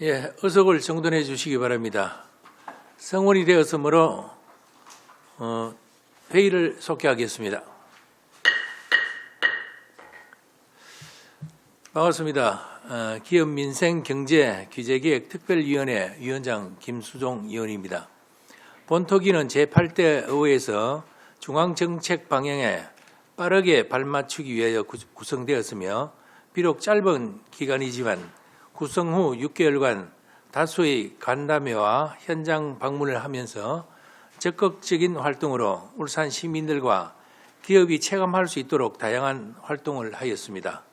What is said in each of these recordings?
예, 의석을 정돈해 주시기 바랍니다. 성원이 되었으므로 회의를 속개하겠습니다. 반갑습니다. 기업민생경제규제기획특별위원회 위원장 김수종 의원입니다. 본토기는 제8대 의회에서 중앙정책 방향에 빠르게 발맞추기 위하여 구성되었으며 비록 짧은 기간이지만 구성 후 6개월간 다수의 간담회와 현장 방문을 하면서 적극적인 활동으로 울산 시민들과 기업이 체감할 수 있도록 다양한 활동을 하였습니다.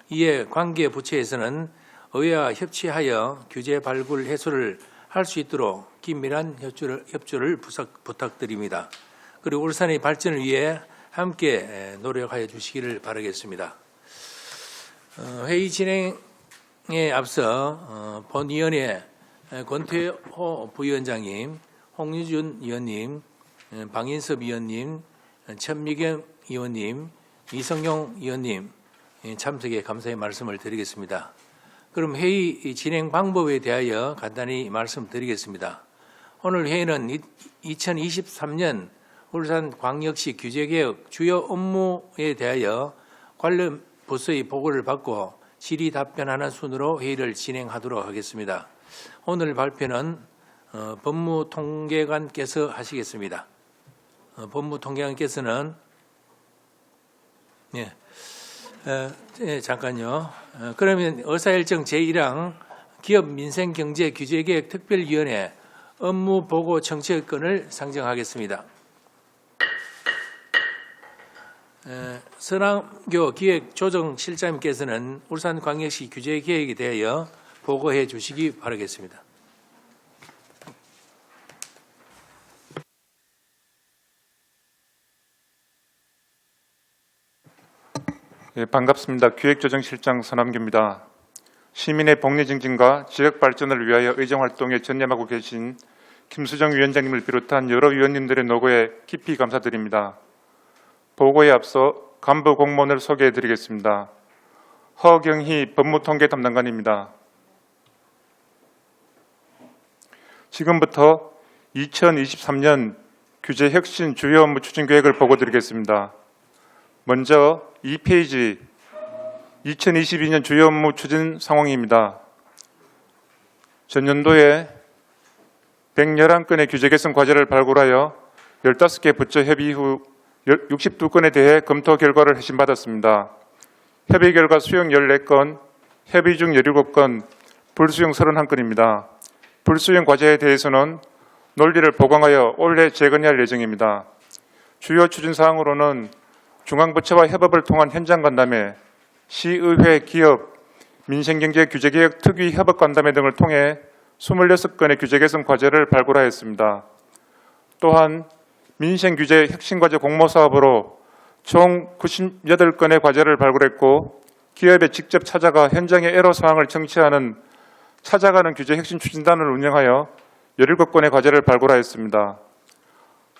이에 관계 부처에서는 의회와 협치하여 규제 발굴 해소를 할 수 있도록 긴밀한 협조를 부탁드립니다. 그리고 울산의 발전을 위해 함께 노력하여 주시기를 바라겠습니다. 회의 진행에 앞서 본위원회 권태호 부위원장님, 홍유준 의원님, 방인섭 의원님, 천미경 의원님, 이성용 의원님 참석에 감사의 말씀을 드리겠습니다. 그럼 회의 진행 방법에 대하여 간단히 말씀드리겠습니다. 오늘 회의는 2023년 울산광역시 규제개혁 주요 업무에 대하여 관련 부서의 보고를 받고 질의 답변하는 순으로 회의를 진행하도록 하겠습니다. 오늘 발표는 법무통계관께서 하시겠습니다. 법무통계관께서는 잠깐요. 그러면 의사일정 제1항 기업민생경제규제개혁특별위원회 업무보고 청취권을 상정하겠습니다. 서남교 기획조정실장님께서는 울산광역시 규제개혁에 대하여 보고해 주시기 바라겠습니다. 예, 반갑습니다. 기획조정실장 서남규입니다. 시민의 복리 증진과 지역 발전을 위하여 의정활동에 전념하고 계신 김수정 위원장님을 비롯한 여러 위원님들의 노고에 깊이 감사드립니다. 보고에 앞서 간부 공무원을 소개해드리겠습니다. 허경희 법무통계 담당관입니다. 지금부터 2023년 규제혁신 주요 업무 추진 계획을 보고드리겠습니다. 먼저 2페이지 2022년 주요 업무 추진 상황입니다. 전년도에 111건의 규제 개선 과제를 발굴하여 15개 부처 협의 후 62건에 대해 검토 결과를 회신받았습니다. 협의 결과 수용 14건, 협의 중 17건, 불수용 31건입니다. 불수용 과제에 대해서는 논리를 보강하여 올해 재건의할 예정입니다. 주요 추진 사항으로는 중앙부처와 협업을 통한 현장 간담회, 시의회, 기업, 민생경제 규제개혁 특위 협업 간담회 등을 통해 26건의 규제 개선 과제를 발굴하였습니다. 또한 민생규제 혁신과제 공모사업으로 총 98건의 과제를 발굴했고 기업에 직접 찾아가 현장의 애로사항을 청취하는 찾아가는 규제 혁신 추진단을 운영하여 17건의 과제를 발굴하였습니다.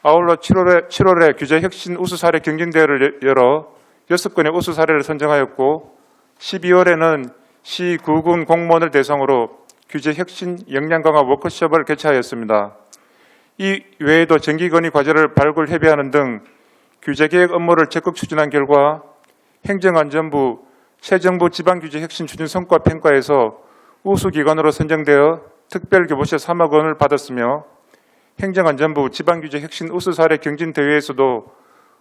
아울러 7월에 규제 혁신 우수 사례 경쟁대회를 열어 6건의 우수 사례를 선정하였고 12월에는 시, 구군 공무원을 대상으로 규제 혁신 역량 강화 워크숍을 개최하였습니다. 이 외에도 정기건의 과제를 발굴 협의하는 등 규제개혁 업무를 적극 추진한 결과 행정안전부 새정부 지방규제 혁신 추진 성과 평가에서 우수기관으로 선정되어 특별교보세 3억 원을 받았으며 행정안전부 지방규제 혁신 우수사례 경진대회에서도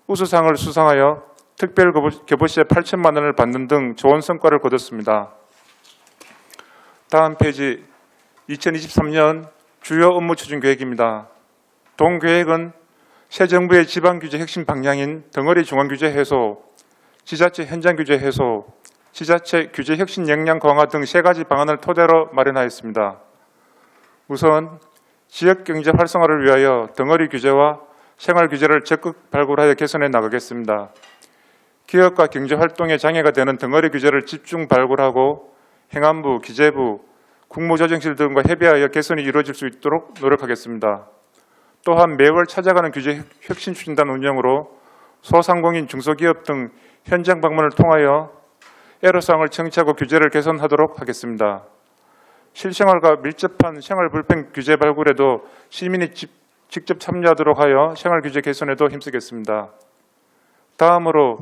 우수상을 수상하여 특별교보세 8천만 원을 받는 등 좋은 성과를 거뒀습니다. 다음 페이지 2023년 주요 업무 추진 계획입니다. 동계획은 새 정부의 지방규제 핵심 방향인 덩어리 중앙규제 해소, 지자체 현장규제 해소, 지자체 규제 혁신 역량 강화 등 3가지 방안을 토대로 마련하였습니다. 우선 지역경제 활성화를 위하여 덩어리 규제와 생활규제를 적극 발굴하여 개선해 나가겠습니다. 기업과 경제활동에 장애가 되는 덩어리 규제를 집중 발굴하고 행안부, 기재부, 국무조정실 등과 협의하여 개선이 이루어질 수 있도록 노력하겠습니다. 또한 매월 찾아가는 규제 혁신 추진단 운영으로 소상공인, 중소기업 등 현장 방문을 통하여 애로사항을 청취하고 규제를 개선하도록 하겠습니다. 실생활과 밀접한 생활 불편 규제 발굴에도 시민이 직접 참여하도록 하여 생활 규제 개선에도 힘쓰겠습니다. 다음으로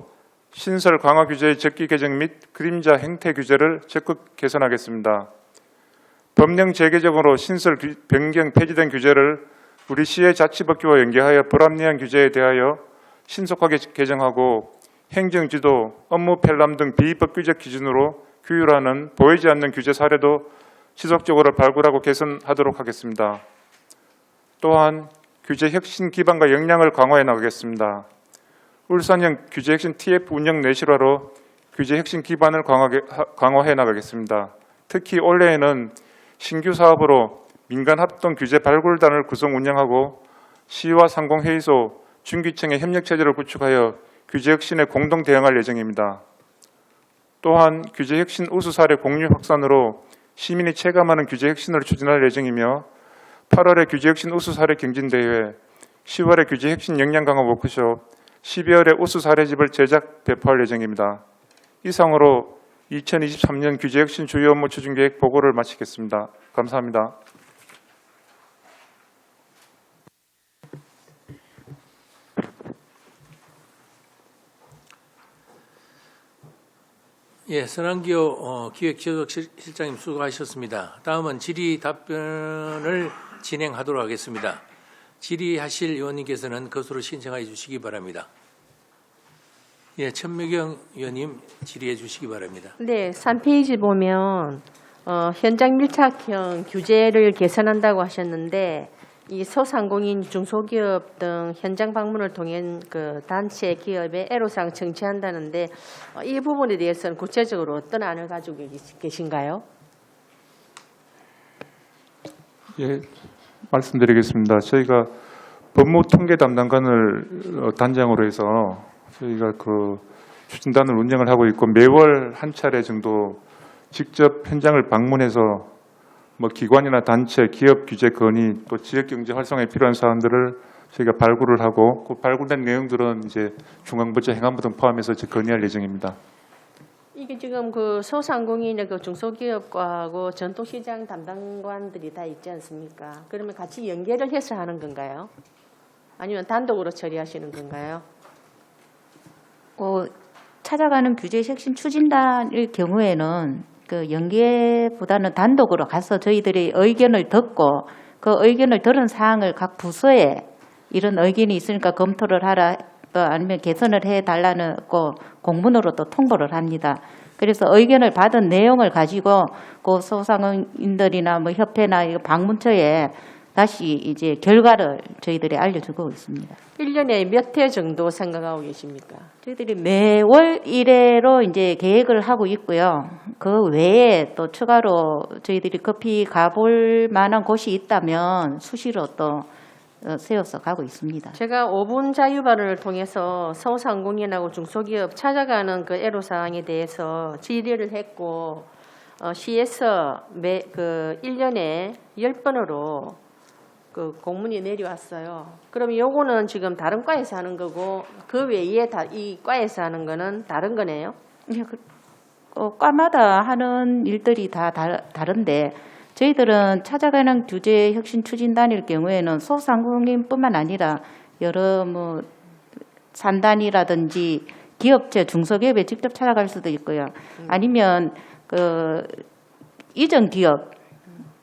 신설 강화 규제의 적기 개정 및 그림자 행태 규제를 적극 개선하겠습니다. 법령 재개정으로 신설 변경 폐지된 규제를 우리 시의 자치법규와 연계하여 불합리한 규제에 대하여 신속하게 개정하고 행정지도, 업무 편람 등 비법규적 기준으로 규율하는 보이지 않는 규제 사례도 지속적으로 발굴하고 개선하도록 하겠습니다. 또한 규제 혁신 기반과 역량을 강화해 나가겠습니다. 울산형 규제 혁신 TF 운영 내실화로 규제 혁신 기반을 강화해 나가겠습니다. 특히 올해에는 신규 사업으로 민간 합동 규제 발굴단을 구성 운영하고 시와 상공회의소, 중기청의 협력체제를 구축하여 규제 혁신에 공동 대응할 예정입니다. 또한 규제 혁신 우수 사례 공유 확산으로 시민이 체감하는 규제 혁신을 추진할 예정이며 8월에 규제 혁신 우수 사례 경진대회, 10월에 규제 혁신 역량 강화 워크숍, 12월에 우수 사례집을 제작 배포할 예정입니다. 이상으로 2023년 규제 혁신 주요 업무 추진 계획 보고를 마치겠습니다. 감사합니다. 예, 선한기호 기획지도실장님 수고하셨습니다. 다음은 질의 답변을 진행하도록 하겠습니다. 질의하실 의원님께서는 것으로 신청해 주시기 바랍니다. 예, 천미경 의원님 질의해 주시기 바랍니다. 네, 3페이지 보면 현장 밀착형 규제를 개선한다고 하셨는데 이 소상공인, 중소기업 등 현장 방문을 통한 그 단체 기업의 애로사항 청취한다는데 이 부분에 대해서는 구체적으로 어떤 안을 가지고 계신가요? 예, 말씀드리겠습니다. 저희가 법무통계 담당관을 단장으로 해서 저희가 그 추진단을 운영을 하고 있고 매월 한 차례 정도 직접 현장을 방문해서 뭐 기관이나 단체, 기업 규제 건의, 또 지역 경제 활성화에 필요한 사안들을 저희가 발굴을 하고 그 발굴된 내용들은 이제 중앙부처 행안부 등 포함해서 이제 건의할 예정입니다. 이게 지금 그 소상공인의 그 중소기업과하고 전통시장 담당관들이 다 있지 않습니까? 그러면 같이 연계를 해서 하는 건가요? 아니면 단독으로 처리하시는 건가요? 찾아가는 규제 혁신 추진단의 경우에는 그 연계보다는 단독으로 가서 저희들이 의견을 듣고 그 의견을 들은 사항을 각 부서에 이런 의견이 있으니까 검토를 하라 또 아니면 개선을 해달라는 공문으로 또 통보를 합니다. 그래서 의견을 받은 내용을 가지고 그 소상공인들이나 뭐 협회나 방문처에 다시 이제 결과를 저희들이 알려주고 있습니다. 1년에 몇 회 정도 생각하고 계십니까? 저희들이 매월 1회로 이제 계획을 하고 있고요. 그 외에 또 추가로 저희들이 급히 가볼 만한 곳이 있다면 수시로 또 세워서 가고 있습니다. 제가 5분 자유발언을 통해서 소상공인하고 중소기업 찾아가는 그 애로사항에 대해서 질의를 했고 시에서 1년에 10번으로 그 공문이 내려왔어요. 그럼 요거는 지금 다른 과에서 하는 거고 그 외에 이 과에서 하는 거는 다른 거네요? 과마다 하는 일들이 다 다른데 저희들은 찾아가는 규제 혁신 추진단일 경우에는 소상공인뿐만 아니라 여러 뭐 산단이라든지 기업체, 중소기업에 직접 찾아갈 수도 있고요. 아니면 그 이전 기업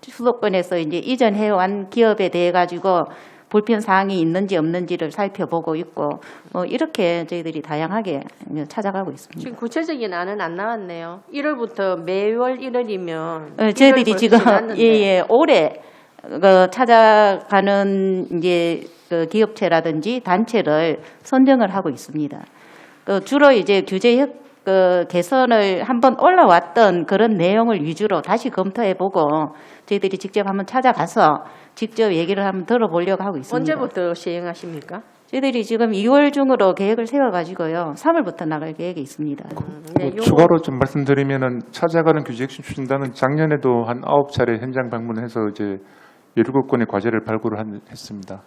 수도권에서 이제 이전해온 기업에 대해 가지고 불편 사항이 있는지 없는지를 살펴보고 있고 이렇게 저희들이 다양하게 찾아가고 있습니다. 지금 구체적인 안은 안 나왔네요. 1월부터 매월 1월이면 저희들이 지금 올해 찾아가는 이제 그 기업체라든지 단체를 선정을 하고 있습니다. 주로 이제 규제 개선을 한번 올라왔던 그런 내용을 위주로 다시 검토해보고 저희들이 직접 한번 찾아가서 직접 얘기를 한번 들어보려고 하고 있습니다. 언제부터 시행하십니까? 저희들이 지금 2월 중으로 계획을 세워가지고요. 3월부터 나갈 계획이 있습니다. 추가로 좀 말씀드리면은 찾아가는 규제 혁신 추진단은 작년에도 한 9차례 현장 방문해서 이제 17건의 과제를 발굴을 했습니다.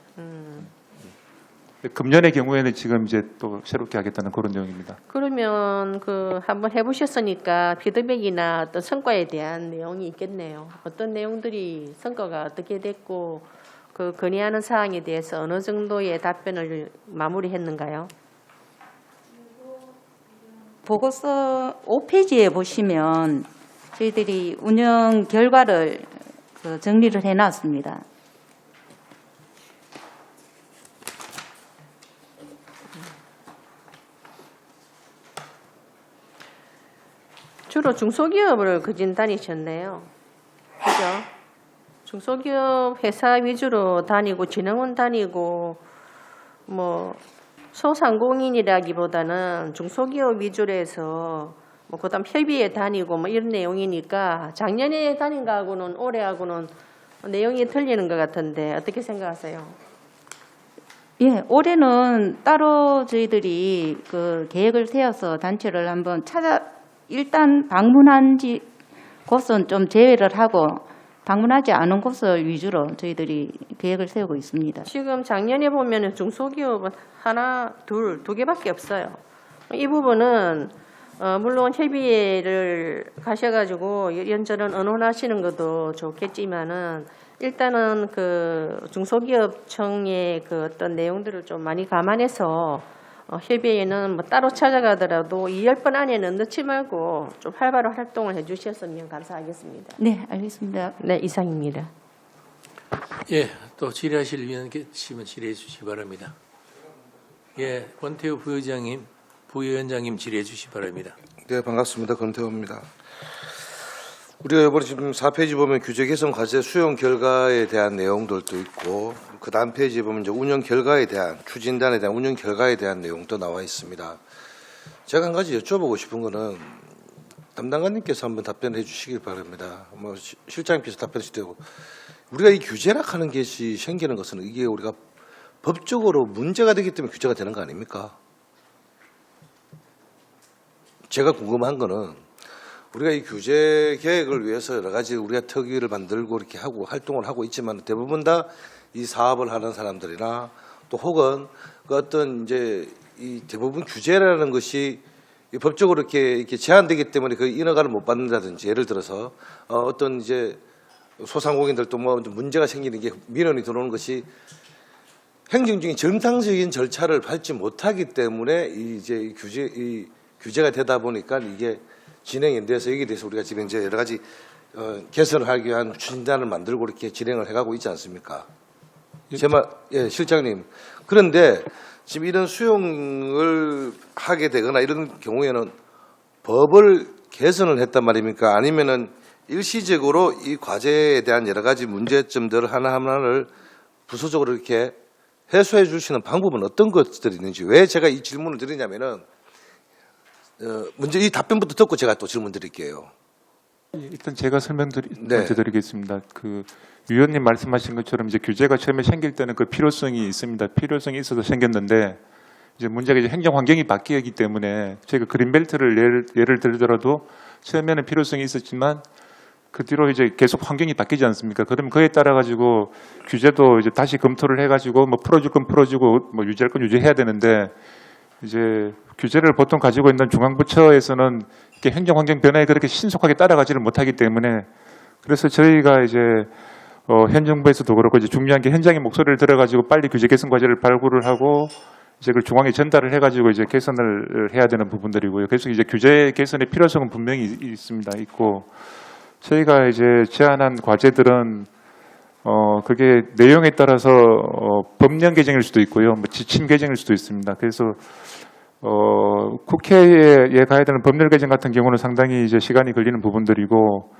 금년의 경우에는 지금 이제 또 새롭게 하겠다는 그런 내용입니다. 그러면 그 한번 해보셨으니까 피드백이나 어떤 성과에 대한 내용이 있겠네요. 어떤 내용들이 성과가 어떻게 됐고 그 건의하는 사항에 대해서 어느 정도의 답변을 마무리했는가요? 보고서 5페이지에 보시면 저희들이 운영 결과를 정리를 해놨습니다. 주로 중소기업을 그진 다니셨네요. 그죠? 중소기업 회사 위주로 다니고 진흥원 다니고 뭐 소상공인이라기보다는 중소기업 위주로 해서 뭐 그다음 협의회 다니고 뭐 이런 내용이니까 작년에 다닌 거하고는 올해하고는 내용이 틀리는 것 같은데 어떻게 생각하세요? 예, 올해는 따로 저희들이 그 계획을 세워서 단체를 한번 일단 방문한 곳은 좀 제외를 하고 방문하지 않은 곳을 위주로 저희들이 계획을 세우고 있습니다. 지금 작년에 보면 중소기업은 하나, 둘, 두 개밖에 없어요. 이 부분은 물론 협의회를 가셔가지고 이런저런 의논하시는 것도 좋겠지만은 일단은 그 중소기업청의 그 어떤 내용들을 좀 많이 감안해서 협의회는 뭐 따로 찾아가더라도 2~10번 안에는 넣지 말고 좀 활발한 활동을 해주셨으면 감사하겠습니다. 네, 알겠습니다. 네, 이상입니다. 예, 또 질의하실 의원 계시면 질의해 주시기 바랍니다. 예, 권태우 부위원장님 질의해 주시기 바랍니다. 네, 반갑습니다. 권태호입니다. 우리가 이번에 지금 4페이지 보면 규제 개선 과제 수용 결과에 대한 내용들도 있고 그 다음 페이지에 보면 이제 운영 결과에 대한 추진단에 대한 운영 결과에 대한 내용도 나와 있습니다. 제가 한 가지 여쭤보고 싶은 거는 담당관님께서 한번 답변해 주시길 바랍니다. 뭐 실장님께서 답변하실 때고 우리가 이 규제라 하는 것이 생기는 것은 이게 우리가 법적으로 문제가 되기 때문에 규제가 되는 거 아닙니까? 제가 궁금한 거는 우리가 이 규제 계획을 위해서 여러 가지 우리가 특위를 만들고 이렇게 하고 활동을 하고 있지만 대부분 다 이 사업을 하는 사람들이나 또 혹은 그 어떤 이제 이 대부분 규제라는 것이 이 법적으로 이렇게 제한되기 때문에 그 인허가를 못 받는다든지 예를 들어서 어떤 이제 소상공인들도 뭐 문제가 생기는 게 민원이 들어오는 것이 행정적인 정상적인 절차를 밟지 못하기 때문에 이 규제가 되다 보니까 이게 진행이 돼서 여기에 대해서 우리가 지금 이제 여러 가지 개선을 하기 위한 추진단을 만들고 이렇게 진행을 해가고 있지 않습니까? 예, 실장님. 그런데 지금 이런 수용을 하게 되거나 이런 경우에는 법을 개선을 했단 말입니까? 아니면은 일시적으로 이 과제에 대한 여러 가지 문제점들을 하나하나를 부수적으로 이렇게 해소해 주시는 방법은 어떤 것들이 있는지 왜 제가 이 질문을 드리냐면은 먼저 이 답변부터 듣고 제가 또 질문 드릴게요. 일단 제가 네. 드리겠습니다. 그 위원님 말씀하신 것처럼 이제 규제가 처음에 생길 때는 그 필요성이 있습니다. 필요성이 있어서 생겼는데 이제 문제가 이제 행정 환경이 바뀌기 때문에 저희가 그린벨트를 예를 들더라도 처음에는 필요성이 있었지만 그 뒤로 이제 계속 환경이 바뀌지 않습니까? 그러면 그에 따라 가지고 규제도 이제 다시 검토를 해가지고 뭐 풀어줄 건 풀어주고 뭐 유지할 건 유지해야 되는데 이제 규제를 보통 가지고 있는 중앙부처에서는 이렇게 행정 환경 변화에 그렇게 신속하게 따라가지를 못하기 때문에 그래서 저희가 이제 현 정부에서도 그렇고 이제 중요한 게 현장의 목소리를 들어가지고 빨리 규제 개선 과제를 발굴을 하고 이제 그걸 중앙에 전달을 해가지고 이제 개선을 해야 되는 부분들이고요. 그래서 이제 규제 개선의 필요성은 분명히 있습니다. 있고 저희가 이제 제안한 과제들은 그게 내용에 따라서 법령 개정일 수도 있고요, 뭐 지침 개정일 수도 있습니다. 그래서 국회에 가야 되는 법률 개정 같은 경우는 상당히 이제 시간이 걸리는 부분들이고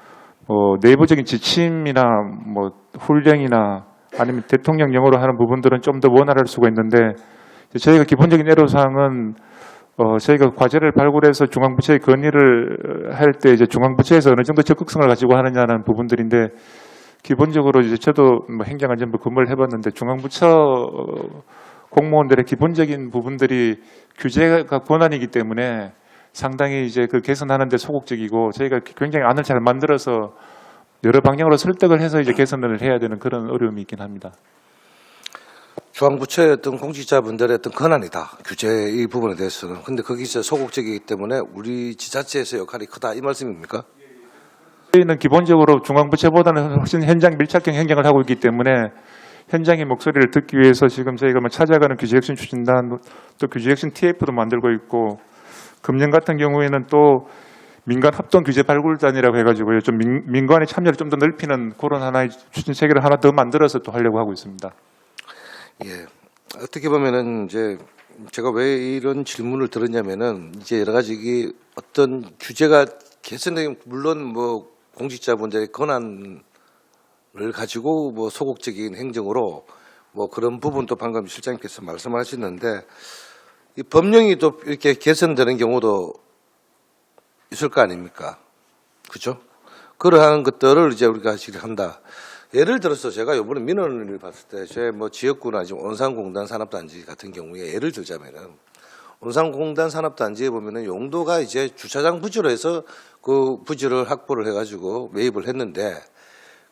내부적인 지침이나 뭐 훈령이나 아니면 대통령령으로 하는 부분들은 좀 더 원활할 수가 있는데 저희가 기본적인 애로사항은 저희가 과제를 발굴해서 중앙부처에 건의를 할 때 이제 중앙부처에서 어느 정도 적극성을 가지고 하느냐는 부분들인데 기본적으로 이제 저도 뭐 행정안전부 근무를 해봤는데 중앙부처 공무원들의 기본적인 부분들이 규제가 권한이기 때문에 상당히 이제 그 개선하는 데 소극적이고 저희가 굉장히 안을 잘 만들어서 여러 방향으로 설득을 해서 이제 개선을 해야 되는 그런 어려움이 있긴 합니다. 중앙부처의 어떤 공직자분들의 어떤 권한이다. 규제 이 부분에 대해서는. 근데 거기서 소극적이기 때문에 우리 지자체에서 역할이 크다. 이 말씀입니까? 저희는 기본적으로 중앙부처보다는 훨씬 현장 밀착형 행정을 하고 있기 때문에 현장의 목소리를 듣기 위해서 지금 저희가 뭐 찾아가는 규제혁신 추진단, 또 규제혁신 TF도 만들고 있고, 금년 같은 경우에는 또 민간 합동 규제 발굴단이라고 해가지고요, 좀 민간의 참여를 좀 더 넓히는 그런 하나의 추진 체계를 하나 더 만들어서 또 하려고 하고 있습니다. 예. 어떻게 보면은 이제 제가 왜 이런 질문을 들었냐면은 이제 여러 가지 이게 어떤 규제가 개선되면 물론 뭐 공직자분들의 권한을 가지고 뭐 소극적인 행정으로 뭐 그런 부분도 방금 실장님께서 말씀하셨는데 이 법령이 또 이렇게 개선되는 경우도 있을 거 아닙니까? 그죠? 그러한 것들을 이제 우리가 한다. 예를 들어서 제가 이번에 민원을 봤을 때 제 뭐 지역구나 지금 온산공단 산업단지 같은 경우에 예를 들자면은 온산공단 산업단지에 보면은 용도가 이제 주차장 부지로 해서 그 부지를 확보를 해가지고 매입을 했는데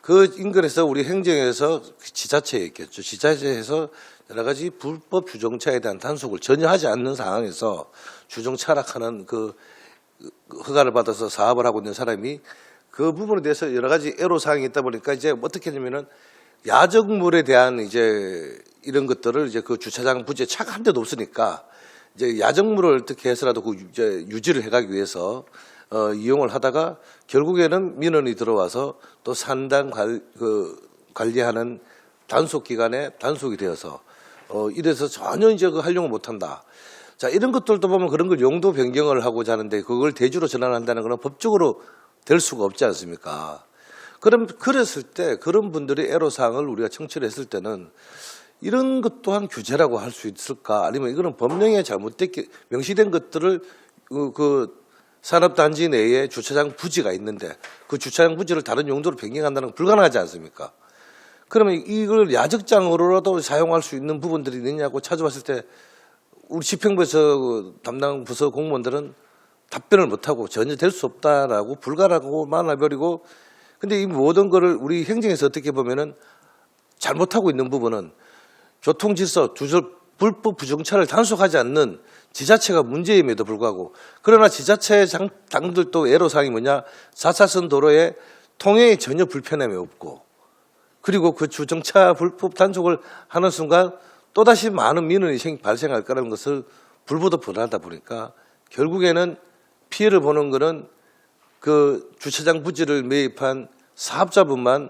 그 인근에서 우리 행정에서 지자체에 있겠죠. 지자체에서 여러 가지 불법 주정차에 대한 단속을 전혀 하지 않는 상황에서 주정차락하는 그 허가를 받아서 사업을 하고 있는 사람이 그 부분에 대해서 여러 가지 애로사항이 있다 보니까 이제 어떻게 하냐면은 야적물에 대한 이제 이런 것들을 이제 그 주차장 부지에 차가 한 대도 없으니까 이제 야적물을 어떻게 해서라도 그 이제 유지를 해가기 위해서 이용을 하다가 결국에는 민원이 들어와서 또 산단 관리하는 단속 기간에 단속이 되어서 이래서 전혀 이제 그 활용을 못한다. 자, 이런 것들도 보면 그런 걸 용도 변경을 하고자 하는데 그걸 대주로 전환한다는 건 법적으로 될 수가 없지 않습니까? 그랬을 때 그런 분들의 애로사항을 우리가 청취를 했을 때는 이런 것 또한 규제라고 할 수 있을까? 아니면 이거는 법령에 잘못됐게 명시된 것들을 그 산업단지 내에 주차장 부지가 있는데 그 주차장 부지를 다른 용도로 변경한다는 건 불가능하지 않습니까? 그러면 이걸 야적장으로라도 사용할 수 있는 부분들이 있느냐고 찾아봤을 때 우리 집행부에서 담당 부서 공무원들은 답변을 못하고 전혀 될 수 없다라고 불가라고만 해버리고 근데 이 모든 거를 우리 행정에서 어떻게 보면은 잘못하고 있는 부분은 교통질서, 불법 부정차를 단속하지 않는 지자체가 문제임에도 불구하고 그러나 지자체 당들도 애로사항이 뭐냐 4차선 도로에 통행에 전혀 불편함이 없고 그리고 그 주정차 불법 단속을 하는 순간 또다시 많은 민원이 발생할 거라는 것을 불보듯 뻔하다 보니까 결국에는 피해를 보는 거는 그 주차장 부지를 매입한 사업자분만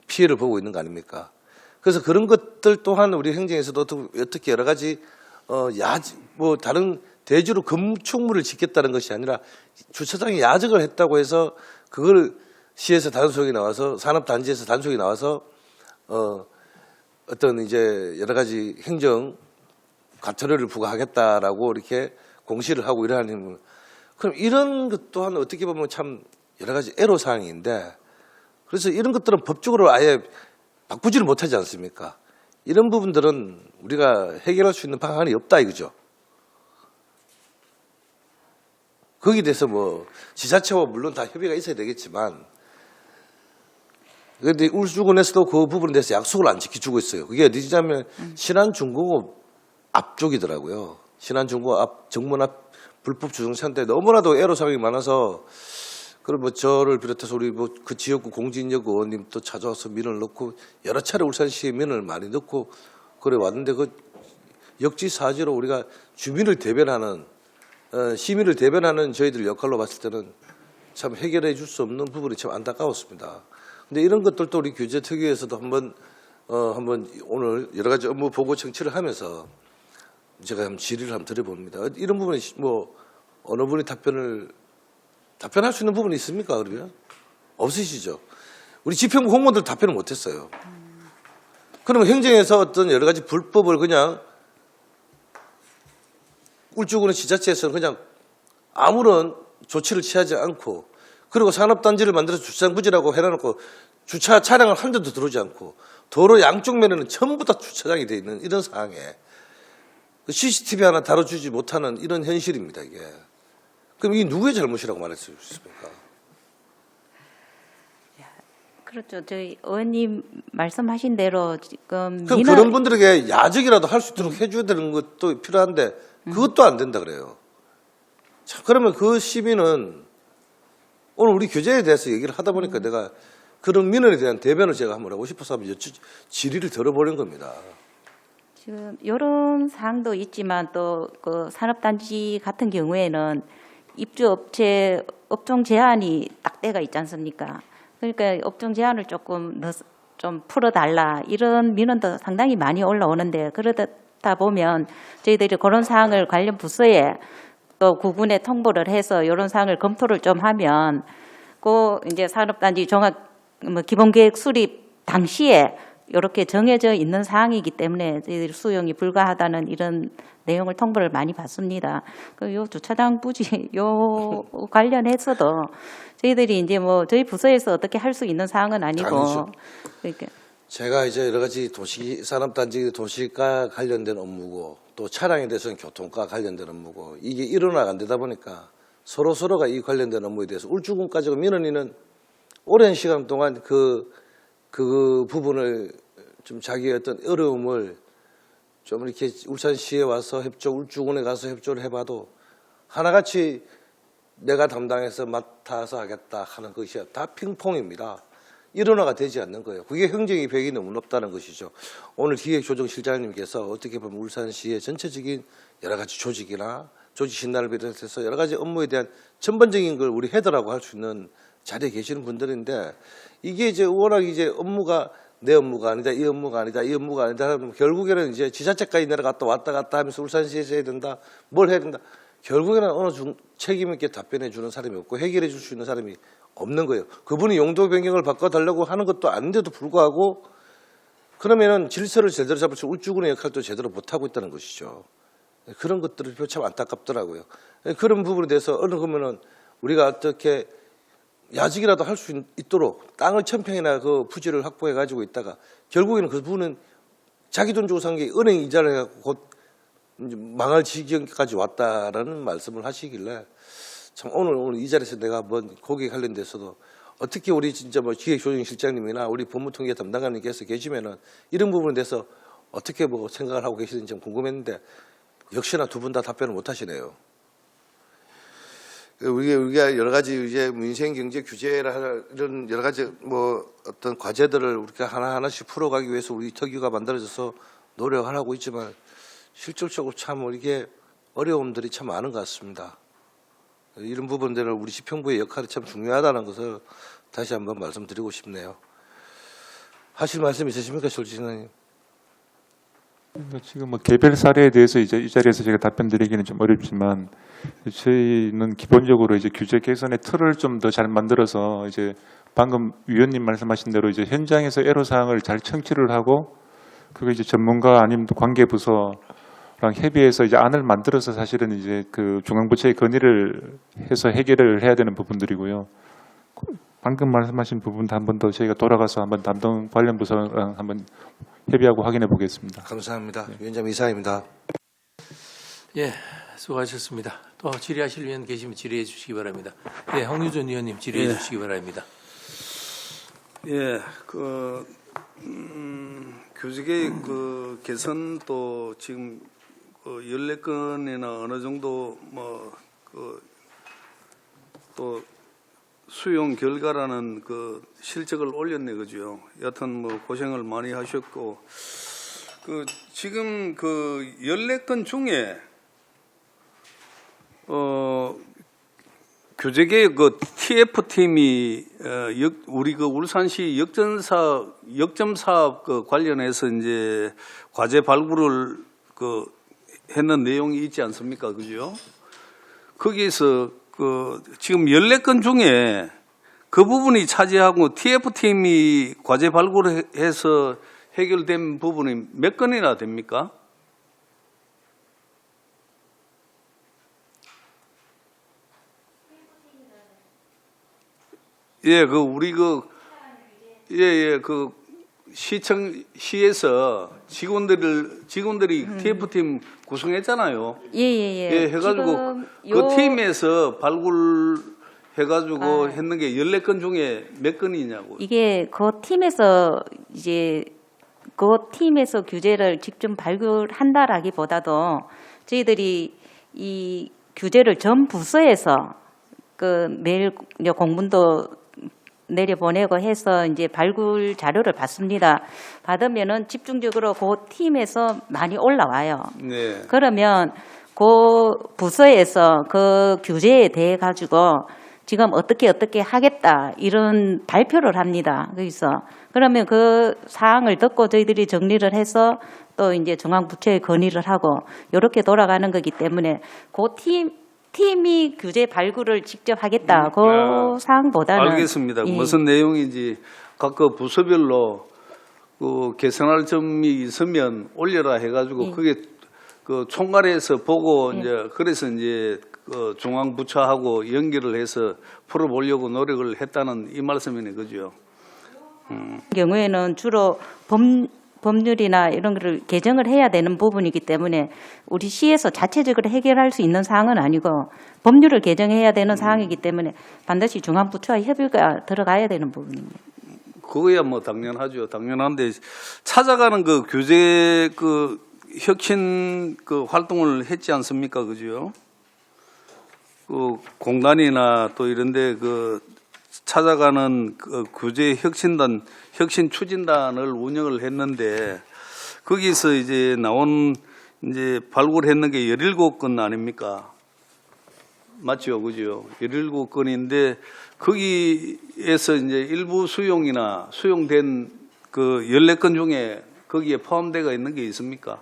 피해를 보고 있는 거 아닙니까? 그래서 그런 것들 또한 우리 행정에서도 어떻게 여러 가지 뭐 다른 대주로 건축물을 짓겠다는 것이 아니라 주차장에 야적을 했다고 해서 그걸 시에서 단속이 나와서 산업단지에서 단속이 나와서 어떤 이제 여러 가지 행정 과태료를 부과하겠다라고 이렇게 공시를 하고 이러는 그럼 이런 것 또한 어떻게 보면 참 여러 가지 애로사항인데 그래서 이런 것들은 법적으로 아예 바꾸지를 못하지 않습니까? 이런 부분들은 우리가 해결할 수 있는 방안이 없다 이거죠. 거기에 대해서 뭐 지자체와 물론 다 협의가 있어야 되겠지만 그런데 울주군에서도 그 부분에 대해서 약속을 안 지켜주고 있어요. 그게 어디냐면 신안중공업 앞쪽이더라고요. 신안중공업 앞 정문 앞 불법 주정차인데 너무나도 애로사항이 많아서 그럼 뭐 저를 비롯해서 우리 뭐 그 지역구 공진역 의원님도 찾아와서 민원을 넣고 여러 차례 울산시에 민원을 많이 넣고 그래 왔는데 그 역지사지로 우리가 주민을 대변하는 시민을 대변하는 저희들 역할로 봤을 때는 참 해결해 줄 수 없는 부분이 참 안타까웠습니다. 근데 이런 것들도 우리 규제특위에서도 한번 오늘 여러 가지 업무 보고 청취를 하면서 제가 한번 질의를 한번 드려봅니다. 이런 부분에 뭐 어느 분이 답변할 수 있는 부분이 있습니까? 그러면 없으시죠. 우리 집행부 공무원들 답변을 못했어요. 그러면 행정에서 어떤 여러 가지 불법을 그냥 울주군의 지자체에서는 그냥 아무런 조치를 취하지 않고 그리고 산업단지를 만들어서 주차장 부지라고 해놔놓고 주차 차량을 한 대도 들어오지 않고 도로 양쪽 면에는 전부 다 주차장이 돼 있는 이런 상황에 CCTV 하나 다뤄주지 못하는 이런 현실입니다. 이게. 그럼 이게 누구의 잘못이라고 말할 수 있습니까? 그렇죠. 저희 의원님 말씀하신 대로 지금 그럼 그런 분들에게 야적이라도 할 수 있도록 해줘야 되는 것도 필요한데 그것도 안 된다 그래요. 자, 그러면 그 시민은 오늘 우리 규제에 대해서 얘기를 하다 보니까 내가 그런 민원에 대한 대변을 제가 한번 하고 싶어서 한번 질의를 들어보는 겁니다. 지금 이런 사항도 있지만 또 그 산업단지 같은 경우에는 입주업체 업종 제한이 딱 때가 있지 않습니까? 그러니까 업종 제한을 좀 풀어달라 이런 민원도 상당히 많이 올라오는데 그러다 보면 저희들이 그런 사항을 관련 부서에 또 구군에 통보를 해서 이런 사항을 검토를 좀 하면 그 이제 산업단지 종합 기본계획 수립 당시에 이렇게 정해져 있는 사항이기 때문에 저희들이 수용이 불가하다는 이런 내용을 통보를 많이 받습니다. 요 주차장 부지 요 관련해서도 저희들이 이제 뭐 저희 부서에서 어떻게 할 수 있는 사항은 아니고 아니죠. 그러니까 제가 이제 여러 가지 산업단지 도시과 관련된 업무고 또 차량에 대해서는 교통과 관련된 업무고 이게 일어나가 안 되다 보니까 서로가 이 관련된 업무에 대해서 울주군까지 민원인은 오랜 시간 동안 그 부분을 좀 자기의 어떤 어려움을 좀 이렇게 울산시에 와서 울주군에 가서 협조를 해봐도 하나같이 내가 담당해서 맡아서 하겠다 하는 것이 다 핑퐁입니다. 일원화가 되지 않는 거예요. 그게 행정의 벽이 너무 높다는 것이죠. 오늘 기획조정실장님께서 어떻게 보면 울산시의 전체적인 여러 가지 조직이나 조직 신단을 비롯해서 여러 가지 업무에 대한 전반적인 걸 우리 헤드라고 할 수 있는 자리에 계시는 분들인데 이게 이제 워낙 이제 업무가 내 업무가 아니다, 이 업무가 아니다, 이 업무가 아니다 하면 결국에는 이제 지자체까지 내려갔다 왔다 갔다 하면서 울산시에서 해야 된다, 뭘 해야 된다. 결국에는 어느 책임 있게 답변해 주는 사람이 없고 해결해 줄 수 있는 사람이 없는 거예요. 그분이 용도 변경을 바꿔달라고 하는 것도 아닌데도 불구하고 그러면은 질서를 제대로 잡을 수 울주군의 역할도 제대로 못하고 있다는 것이죠. 그런 것들을 참 안타깝더라고요. 그런 부분에 대해서 어느 그러면은 우리가 어떻게 야직이라도 할 수 있도록 땅을 1000평이나 그 부지를 확보해 가지고 있다가 결국에는 그 분은 자기 돈 주고 산 게 은행 이자를 해갖고 곧 이제 망할 지경까지 왔다라는 말씀을 하시길래 참 오늘 이 자리에서 내가 한번 거기에 관련돼서도 어떻게 우리 진짜 뭐 기획조정실장님이나 우리 법무통계 담당관님께서 계시면은 이런 부분에 대해서 어떻게 뭐 생각을 하고 계시는지 좀 궁금했는데 역시나 두 분 다 답변을 못 하시네요. 우리가 여러 가지 이제 민생 경제 규제라 이런 여러 가지 뭐 어떤 과제들을 우리가 하나하나씩 풀어가기 위해서 우리 특위가 만들어져서 노력을 하고 있지만 실질적으로 참 이게 어려움들이 참 많은 것 같습니다. 이런 부분들은 우리 지평부의 역할이 참 중요하다는 것을 다시 한번 말씀드리고 싶네요. 하실 말씀 있으십니까, 솔직히? 지금 뭐 개별 사례에 대해서 이제 이 자리에서 제가 답변드리기는 좀 어렵지만 저희는 기본적으로 이제 규제 개선의 틀을 좀 더 잘 만들어서 이제 방금 위원님 말씀하신 대로 이제 현장에서 애로 사항을 잘 청취를 하고 그거 이제 전문가 아니면 또 관계 부서랑 협의해서 이제 안을 만들어서 사실은 이제 그 중앙부처에 건의를 해서 해결을 해야 되는 부분들이고요. 방금 말씀하신 부분도 한 번 더 저희가 돌아가서 한번 담당 관련 부서랑 한번 협의하고 확인해 보겠습니다. 감사합니다. 위원장 이상입니다. 예, 수고하셨습니다. 또 질의하실 위원 계시면 질의해 주시기 바랍니다. 예, 홍유전 위원님 질의해 주시기 바랍니다. 예, 교직의 개선도 지금 14건이나 어느 정도 또 수용 결과라는 실적을 올렸네, 그죠? 여튼 고생을 많이 하셨고, 지금 14건 중에, 교재계의 TF팀이 우리 울산시 역점 사업 관련해서 이제 과제 발굴을 했는 내용이 있지 않습니까? 그죠? 거기에서 지금 14건 중에 그 부분이 차지하고 TF팀이 과제 발굴해서 해결된 부분이 몇 건이나 됩니까? 예, 우리 시에서 직원들이 TF팀 구성했잖아요. 예. 예, 해가지고 지금 그 팀에서 발굴 해가지고 했는 게 14건 중에 몇 건이냐고. 이게 그 팀에서 이제 그 팀에서 규제를 직접 발굴한다라기보다도 저희들이 이 규제를 전 부서에서 그 매일 이제 공문도 내려보내고 해서 이제 발굴 자료를 받습니다. 받으면은 집중적으로 그 팀에서 많이 올라와요. 네. 그러면 그 부서에서 그 규제에 대해 가지고 지금 어떻게 하겠다 이런 발표를 합니다. 거기서 그러면 그 사항을 듣고 저희들이 정리를 해서 또 이제 중앙부처에 건의를 하고 이렇게 돌아가는 거기 때문에 그 팀이 규제 발굴을 직접 하겠다 그 사항보다는 알겠습니다. 예. 무슨 내용인지 각각 부서별로 그 개선할 점이 있으면 올려라 해가지고 예. 그게 그 총괄해서 보고 이제 그래서 이제 그 중앙부처하고 연결을 해서 풀어보려고 노력을 했다는 이 말씀이네, 그죠? 경우에는 주로 법률이나 이런 거를 개정을 해야 되는 부분이기 때문에 우리 시에서 자체적으로 해결할 수 있는 사항은 아니고 법률을 개정해야 되는 사항이기 때문에 반드시 중앙부처와 협의가 들어가야 되는 부분입니다. 그거야 뭐 당연하죠. 당연한데 찾아가는 그 규제 그 혁신 그 활동을 했지 않습니까, 그죠? 그 공단이나 또 이런데 그 찾아가는 그 규제 혁신단, 혁신 추진단을 운영을 했는데 거기서 이제 나온 이제 발굴했는 게 17건 아닙니까? 맞죠, 그죠? 17건인데 거기에서 이제 일부 수용이나 수용된 그 14건 중에 거기에 포함되어 있는 게 있습니까?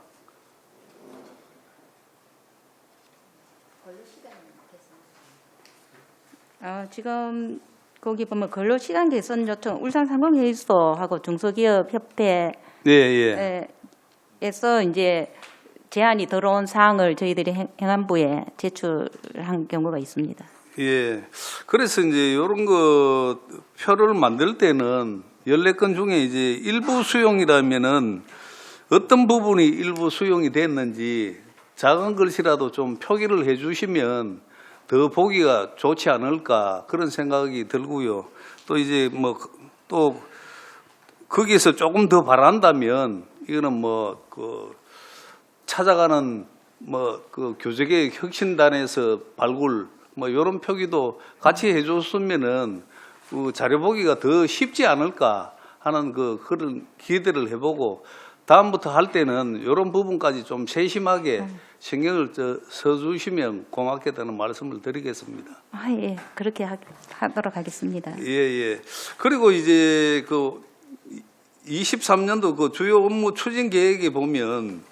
지금 거기 보면 근로시간 개선 요청 울산상공회의소하고 중소기업협회 네, 예. 에서 이제 제안이 들어온 사항을 저희들이 행안부에 제출한 경우가 있습니다. 예. 그래서 이제 이런 거 표를 만들 때는 14건 중에 이제 일부 수용이라면은 어떤 부분이 일부 수용이 됐는지 작은 글씨라도 좀 표기를 해 주시면 더 보기가 좋지 않을까 그런 생각이 들고요. 또 이제 뭐 또 거기에서 조금 더 바란다면 이거는 뭐 그 찾아가는 뭐 그 교재개혁 혁신단에서 발굴 뭐 이런 표기도 같이 해줬으면은 그 자료 보기가 더 쉽지 않을까 하는 그런 기대를 해보고 다음부터 할 때는 이런 부분까지 좀 세심하게 신경을 써주시면 고맙겠다는 말씀을 드리겠습니다. 예, 그렇게 하도록 하겠습니다. 예. 그리고 이제 그 23년도 그 주요 업무 추진 계획에 보면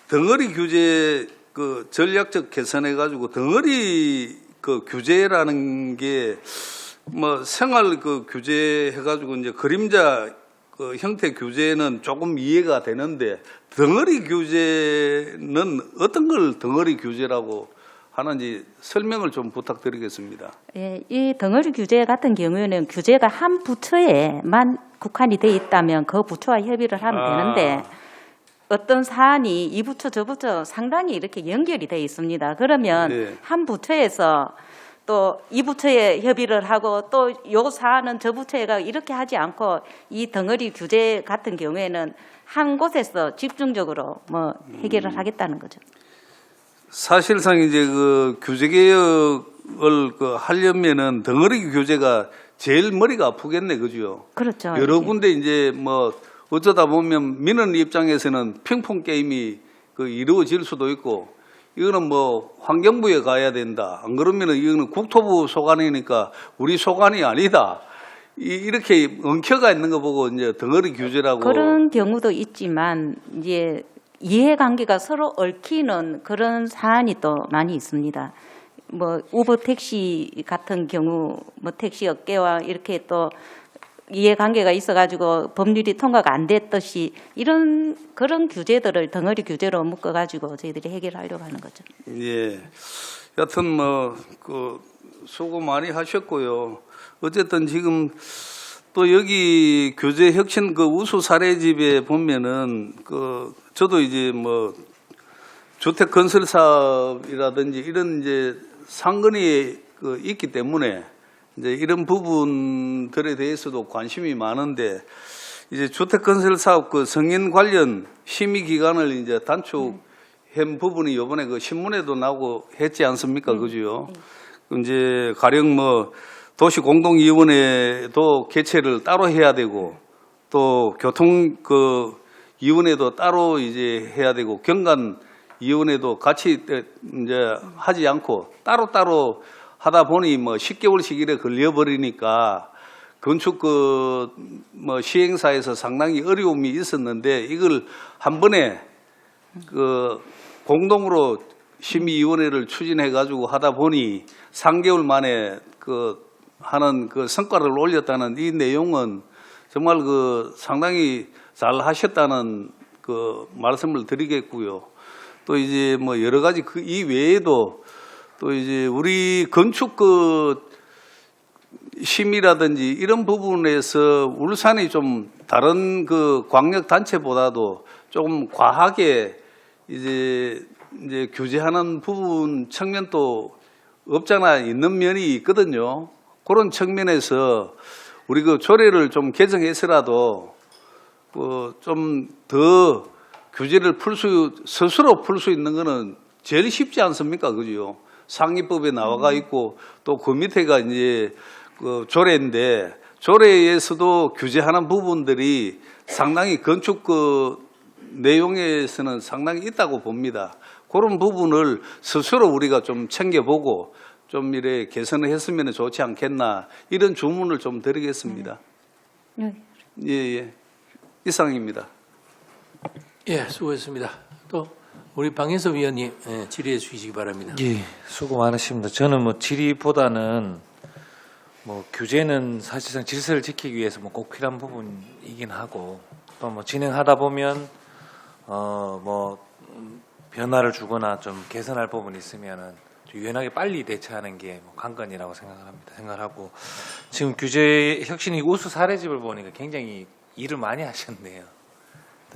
덩어리 규제 그 전략적 개선해 가지고 덩어리 그 규제라는 게 뭐 생활 그 규제 해가지고 이제 그림자 그 형태 규제는 조금 이해가 되는데 덩어리 규제는 어떤 걸 덩어리 규제라고 하는지 설명을 좀 부탁드리겠습니다. 예, 이 덩어리 규제 같은 경우에는 규제가 한 부처에만 국한이 돼 있다면 그 부처와 협의를 하면 되는데 어떤 사안이 이 부처 저 부처 상당히 이렇게 연결이 돼 있습니다. 그러면 네. 한 부처에서 또 이 부처에 협의를 하고 또 요 사안은 저 부처가 이렇게 하지 않고 이 덩어리 규제 같은 경우에는 한 곳에서 집중적으로 뭐 해결을 하겠다는 거죠. 사실상 이제 그 규제 개혁을 그 하려면은 덩어리 규제가 제일 머리가 아프겠네, 그죠? 그렇죠. 여러 군데 이제 뭐 어쩌다 보면 민원 입장에서는 핑퐁 게임이 그 이루어질 수도 있고 이거는 뭐 환경부에 가야 된다. 안 그러면은 이거는 국토부 소관이니까 우리 소관이 아니다. 이렇게 엉켜가 있는 거 보고 이제 덩어리 규제라고. 그런 경우도 있지만 이제 이해관계가 서로 얽히는 그런 사안이 또 많이 있습니다. 뭐 우버 택시 같은 경우 뭐 택시 업계와 이렇게 또 이해관계가 있어가지고 법률이 통과가 안 됐듯이 이런 그런 규제들을 덩어리 규제로 묶어가지고 저희들이 해결하려고 하는 거죠. 예. 여튼 뭐 그 수고 많이 하셨고요. 어쨌든 지금 또 여기 교재 혁신 그 우수 사례집에 보면은 그 저도 이제 뭐 주택 건설 사업이라든지 이런 이제 상권이 그 있기 때문에 이제 이런 부분들에 대해서도 관심이 많은데 이제 주택건설사업 그 승인 관련 심의 기간을 이제 단축한 부분이 이번에 그 신문에도 나오고 했지 않습니까, 그죠? 이제 가령 뭐 도시공동위원회도 개최를 따로 해야 되고 또 교통 그 위원회도 따로 이제 해야 되고 경관위원회도 같이 이제 하지 않고 따로따로 하다 보니 뭐 10개월씩 이래 걸려버리니까 건축 그 뭐 시행사에서 상당히 어려움이 있었는데 이걸 한 번에 그 공동으로 심의위원회를 추진해 가지고 하다 보니 3개월 만에 그 하는 그 성과를 올렸다는 이 내용은 정말 그 상당히 잘 하셨다는 그 말씀을 드리겠고요. 또 이제 뭐 여러 가지 그 이 외에도 또 이제 우리 건축 그 심의라든지 이런 부분에서 울산이 좀 다른 그 광역 단체보다도 조금 과하게 이제 규제하는 부분 측면도 없잖아 있는 면이 있거든요. 그런 측면에서 우리 그 조례를 좀 개정해서라도 좀 더 규제를 스스로 풀 수 있는 거는 제일 쉽지 않습니까, 그죠? 상위법에 나와가 있고 또 그 밑에가 이제 그 조례인데 조례에서도 규제하는 부분들이 상당히 건축 그 내용에서는 상당히 있다고 봅니다. 그런 부분을 스스로 우리가 좀 챙겨보고 좀 이래 개선을 했으면 좋지 않겠나 이런 주문을 좀 드리겠습니다. 예. 이상입니다. 예, 수고했습니다. 또 우리 방해섭 위원님 질의해 주시기 바랍니다. 예, 수고 많으십니다. 저는 뭐 질의보다는 뭐 규제는 사실상 질서를 지키기 위해서 뭐 꼭 필요한 부분이긴 하고 또 뭐 진행하다 보면 뭐 변화를 주거나 좀 개선할 부분이 있으면은 좀 유연하게 빨리 대처하는 게 뭐 관건이라고 생각하고 지금 규제 혁신이 우수 사례집을 보니까 굉장히 일을 많이 하셨네요.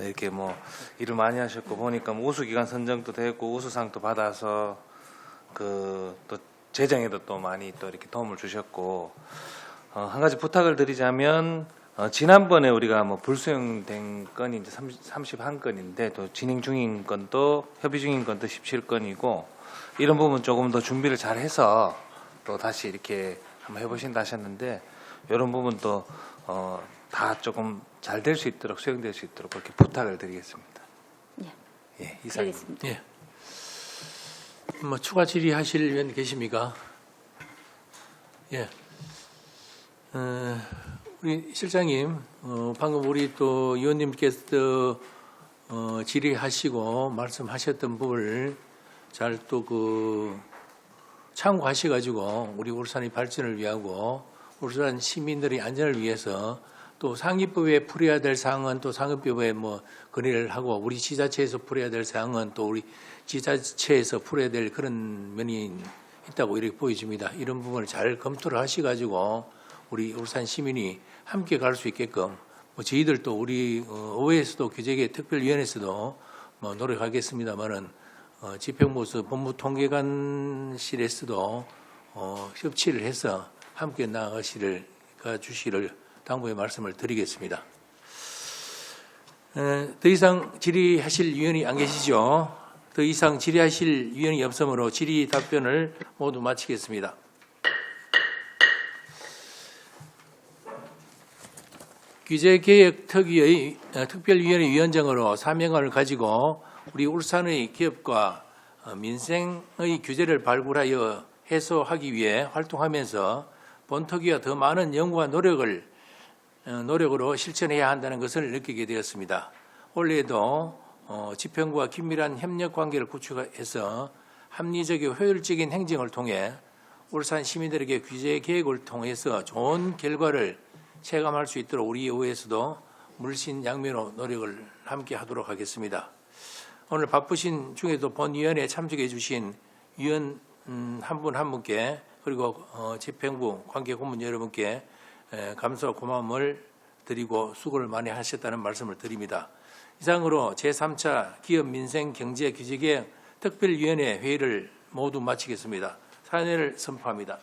이렇게 뭐 일을 많이 하셨고 보니까 뭐 우수 기관 선정도 되고 우수상도 받아서 그 또 재정에도 또 많이 또 이렇게 도움을 주셨고 한 가지 부탁을 드리자면 지난번에 우리가 뭐 불수용된 건이 이제 31건인데 또 진행 중인 건도 협의 중인 건도 17건이고 이런 부분 조금 더 준비를 잘 해서 또 다시 이렇게 한번 해보신다 하셨는데 이런 부분도 다 조금 잘 될 수 있도록 수용될 수 있도록 그렇게 부탁을 드리겠습니다. 예, 이상입니다. 예. 뭐 추가 질의하실 의원 계십니까? 예. 우리 실장님, 방금 우리 또 의원님께서 질의하시고 말씀하셨던 부분을 잘 또 그 참고하셔가지고 우리 울산의 발전을 위하고 울산 시민들의 안전을 위해서 또 상위법에 풀어야 될 사항은 또 상위법에 뭐 건의를 하고 우리 지자체에서 풀어야 될 사항은 또 우리 지자체에서 풀어야 될 그런 면이 있다고 이렇게 보여집니다. 이런 부분을 잘 검토를 하셔가지고 우리 울산 시민이 함께 갈 수 있게끔 뭐 저희들도 우리 의회에서도 규제계 특별위원회에서도 뭐 노력하겠습니다만은 집행부서 법무통계관실에서도 협치를 해서 함께 나아가시를 주시를 당부의 말씀을 드리겠습니다. 더 이상 질의하실 위원이 안 계시죠? 더 이상 질의하실 위원이 없으므로 질의 답변을 모두 마치겠습니다. 규제개혁특위의 특별위원회 위원장으로 사명을 가지고 우리 울산의 기업과 민생의 규제를 발굴하여 해소하기 위해 활동하면서 본특위와 더 많은 연구와 노력으로 실천해야 한다는 것을 느끼게 되었습니다. 올해도 집행부와 긴밀한 협력 관계를 구축해서 합리적이고 효율적인 행정을 통해 울산 시민들에게 규제 계획을 통해서 좋은 결과를 체감할 수 있도록 우리 의회에서도 물신양면으로 노력을 함께 하도록 하겠습니다. 오늘 바쁘신 중에도 본위원회에 참석해 주신 위원 한 분 한 분께 그리고 집행부 관계 고문 여러분께 감사와 고마움을 드리고 수고를 많이 하셨다는 말씀을 드립니다. 이상으로 제3차 기업민생경제규제개혁 특별위원회 회의를 모두 마치겠습니다. 사회를 선포합니다.